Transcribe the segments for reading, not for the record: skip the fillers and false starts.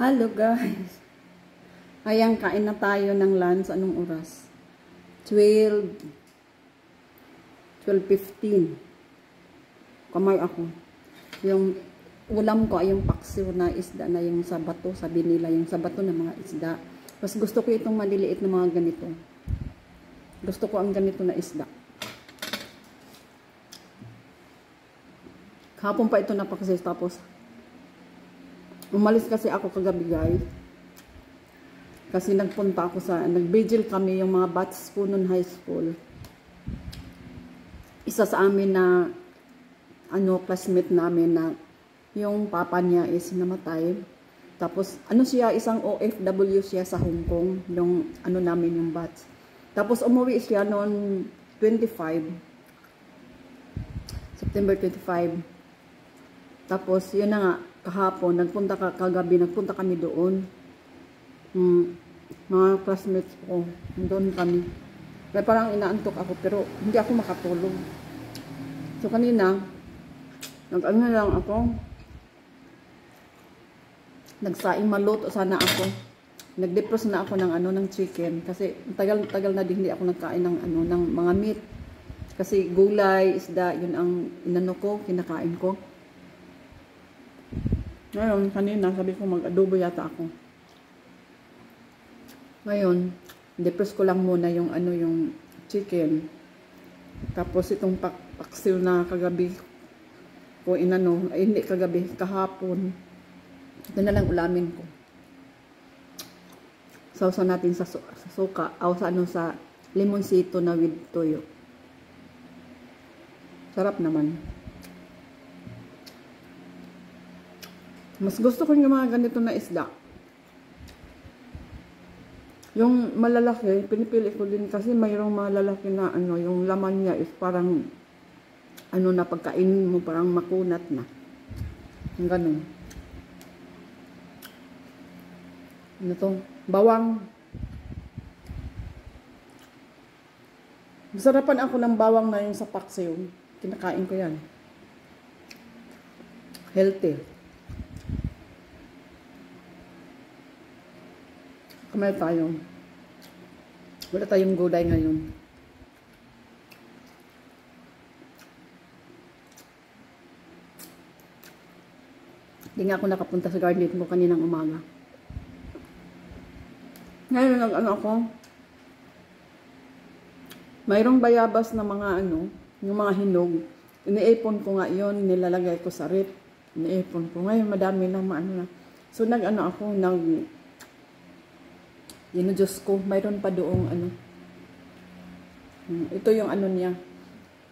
Hello guys. Ayan, kain na tayo ng lunch. Anong oras? 12:15. Kamay ako. Yung ulam ko ay yung paksiw na isda na yung sa bato. Sabi nila yung sa bato na mga isda. Mas gusto ko itong maliliit na mga ganito. Gusto ko ang ganito na isda. Kahapon pa ito napaksiw. Tapos umalis kasi ako kagabi guys. Kasi nagpunta ako nag-vigil kami yung mga batch po nun high school. Isa sa amin na classmate namin na yung papa niya is namatay. Tapos siya, isang OFW siya sa Hong Kong, yung namin yung batch. Tapos umuwi siya noon 25 September 25. Tapos yun na nga, kahapon kagabi nagpunta kami doon. Mga classmates ko, doon kami. Kaya parang inaantok ako pero hindi ako makatulog. So kanina lang ako. Nagsaing maluto sana ako. Nag-defrost na ako ng chicken kasi tagal na din hindi ako nagkain ng mga meat. Kasi gulay, isda, yun ang kinakain ko. Ngayon, kanina sabi ko mag-adobo yata ako. Ngayon, defrost ko lang muna yung chicken. Tapos itong paksiw na kagabi ko hindi kagabi, kahapon. Ito na lang ulamin ko. Sausaw natin sa suka, sa limonsito na with toyo. Sarap naman. Mas gusto ko yung mga ganito na isda. Yung malalaki, pinipili ko din kasi mayroong malalaki na yung laman niya is parang na pagkainin mo parang makunat na. Yung ganun. To? Bawang. Masarapan ako ng bawang na yung sa paksiw. Kinakain ko yan. Healthy. Kamay tayo. Wala tayong gulay ngayon. Hindi nga ako nakapunta sa garden ko kaninang umaga. Ngayon ako. Mayroong bayabas na mga yung mga hinog. Iniipon ko nga yun, nilalagay ko sa rep. Iniipon ko. Ngayon madami na na. So ako, Diyos ko, mayroon pa doong ito yung niya.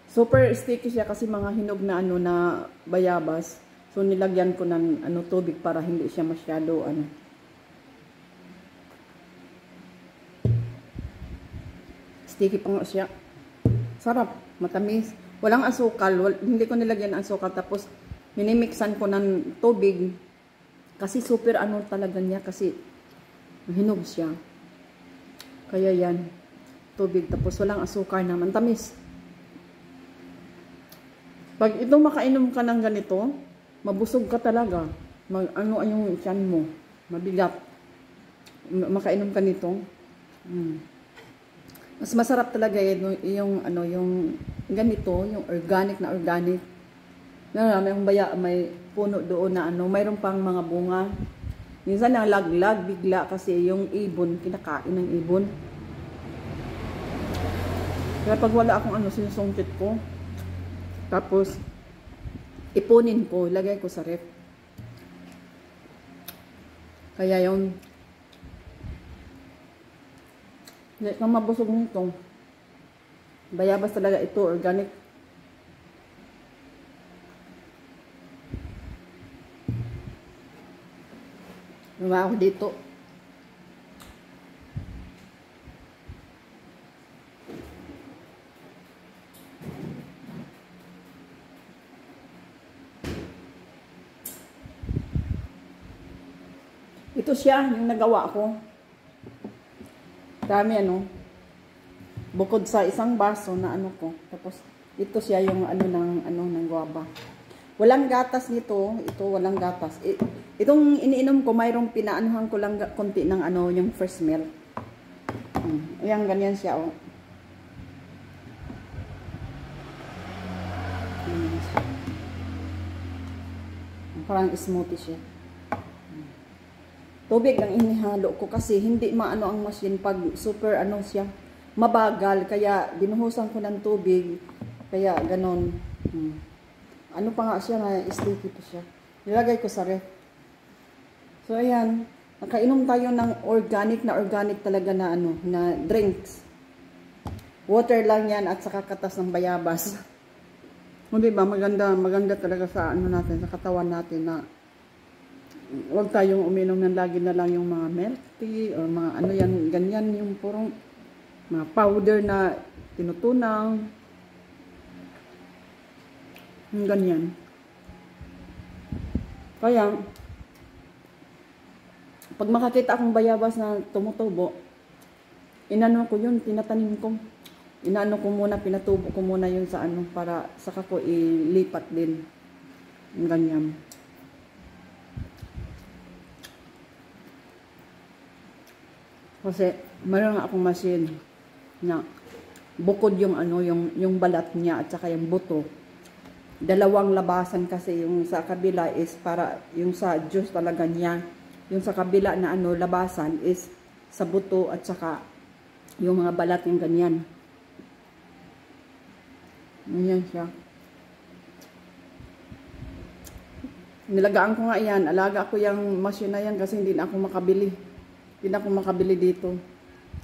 Super sticky siya kasi mga hinog na na bayabas. So nilagyan ko ng tubig para hindi siya masyado sticky pa nga siya. Sarap, matamis. Walang asukal, hindi ko nilagyan ng asukal. Tapos minimixan ko ng tubig kasi super talaga niya kasi hinog siya. Kaya yan, tubig, tapos walang asukar naman, tamis. Pag ito makainom ka ng ganito, mabusog ka talaga. Yung tiyan mo, mabigat. Makainom ka nito. Mas masarap talaga yung ganito, yung organic na organic. May puno doon na mayroon pang mga bunga. Minsan nalaglag bigla kasi yung ibon, kinakain ng ibon. Kaya pag wala akong sinusungkit ko, tapos ipunin ko, ilagay ko sa ref. Kaya yung hindi kang mabusog nito. Bayabas talaga ito, organic. Nunga ako dito. Ito siya, yung nagawa ko. Dami bukod sa isang baso na ko. Tapos ito siya yung ng guava. Walang gatas nito. Ito, walang gatas. Itong iniinom ko, mayroong pinaanuhan ko lang konti ng ano, yung first milk. Ayan, ganyan siya, oh. Parang smoothie siya. Tubig ang inihalo ko kasi hindi maano ang machine pag super ano siya. Mabagal, kaya dinuhusan ko ng tubig. Kaya ganon. Ano pa nga siya, na sticky pa siya. Nilagay ko sa ref. So ayan, nakainom tayo ng organic talaga na ano, na drinks. Water lang yan at saka katas ng bayabas. O diba, maganda talaga sa ano natin, sa katawan natin na huwag tayong uminom ng lagi na lang yung mga milk tea or mga ano yan, ganyan yung purong mga powder na tinutunaw. Yung ganyan. Kaya, pag makakita akong bayabas na tumutubo, inano ko yun, tinatanim ko. Inaano ko muna, pinatubo ko muna yun sa ano, para saka ko ilipat din. Yung ganyan. Kasi, mayroon akong machine na bukod yung ano, yung balat niya at saka yung buto. Dalawang labasan kasi, yung sa kabila is para, yung sa juice talaga niya. Yung sa kabila na ano, labasan is sa buto at saka yung mga balat yung ganyan. Ayan siya. Nilagaan ko nga yan. Alaga ko yung machine na yan kasi hindi na ako makabili. Hindi na ako makabili dito.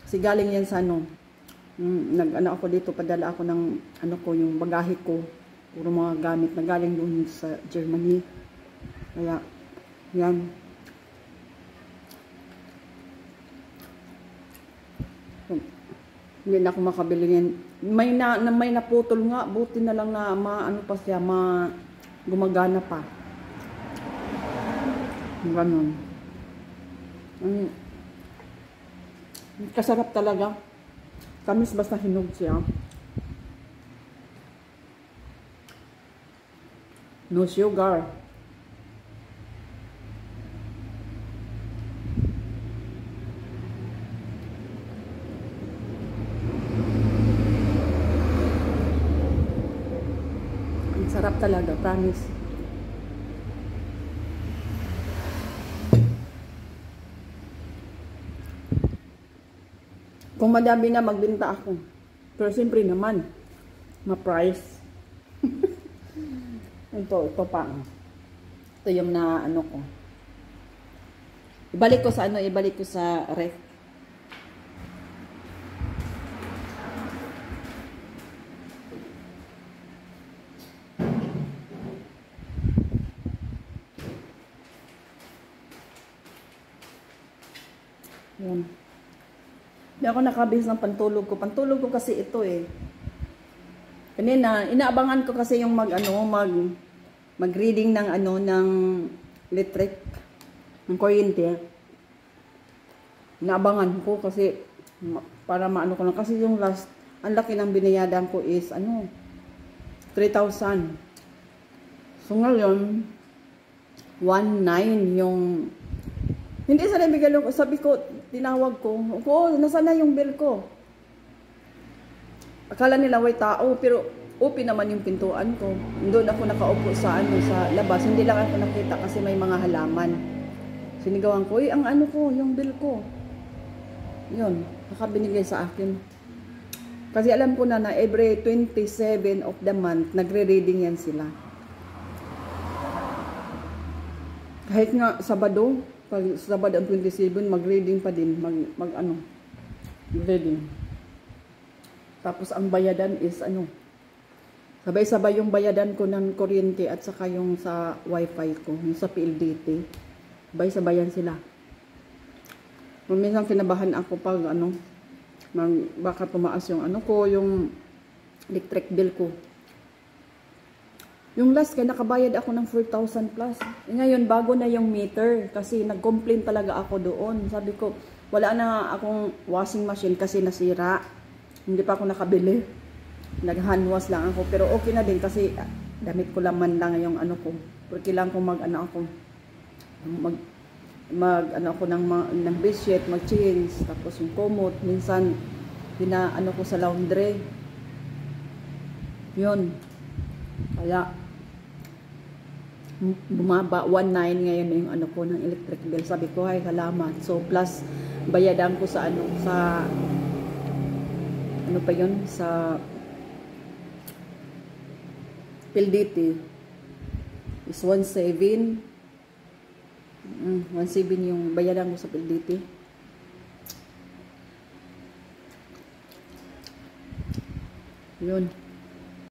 Kasi galing yan sa ano. Nag-ano ako dito, padala ako ng ano ko, yung bagahe ko. Puro mga gamit na galing doon sa Germany. Kaya, yan. Hindi na ako makabili yan. May naputol nga. Buti na lang na ano pa siya, gumagana pa. Ganon. Kasarap talaga. Kamis basta hinog siya. No sugar. Ang sarap talaga, promise. Kung madami na, magbenta ako. Pero siyempre naman, ma-price. Ito pa. Ito yung na ano ko. Ibalik ko sa ano, ibalik ko sa ref. Yan. Hindi ako nakabis ng pantulog ko. Pantulog ko kasi ito eh. Kanina, inaabangan ko kasi yung mag-reading ng ano, ng electric, ng kuryente. Inaabangan ko kasi para maano ko lang. Kasi yung last, ang laki ng binayadan ko is ano, 3,000. So ngayon, 1,900 yung, hindi sa nabigyan ko, sabi ko, tinawag ko, nasaan na yung bill ko? Akala nila may tao, pero open naman yung pintuan ko. Doon ako nakaupo sa ano, sa labas. Hindi lang ako nakita kasi may mga halaman. Sinigawan ko, ang ano ko, yung bill ko. Yun, nakabinigay sa akin. Kasi alam ko na every 27 of the month, nagre-reading yan sila. Kahit nga Sabado, pag Sabado ang 27, mag-reading pa din, mag-reading. Tapos ang bayadan is ano, sabay-sabay yung bayadan ko ng kuryente at saka yung sa wifi ko, yung sa PLDT. Sabay-sabayan sila. Minsan kinabahan ako pag ano, baka tumaas yung ano ko, yung electric bill ko. Yung last kaya nakabayad ako ng 4,000 plus. Ngayon bago na yung meter kasi nag-complain talaga ako doon. Sabi ko, wala na akong washing machine kasi nasira. Hindi pa ako nakabili. Nag-hand wash lang ako pero okay na din kasi Damit ko lang man lang yung ano ko. Porque lang kung mag ano ako, mag ano ako ng bedsheet, mag-change, tapos yung komot, minsan ano ko sa laundry. Yun. Kaya bumaba 19 ngayon yung ano ko ng electric bill. Sabi ko, ay salamat. So plus bayadan ko sa ano, sa ano pa yun, sa PLDT is 1.7 1.7 yung bayadan ko sa PLDT. Yun.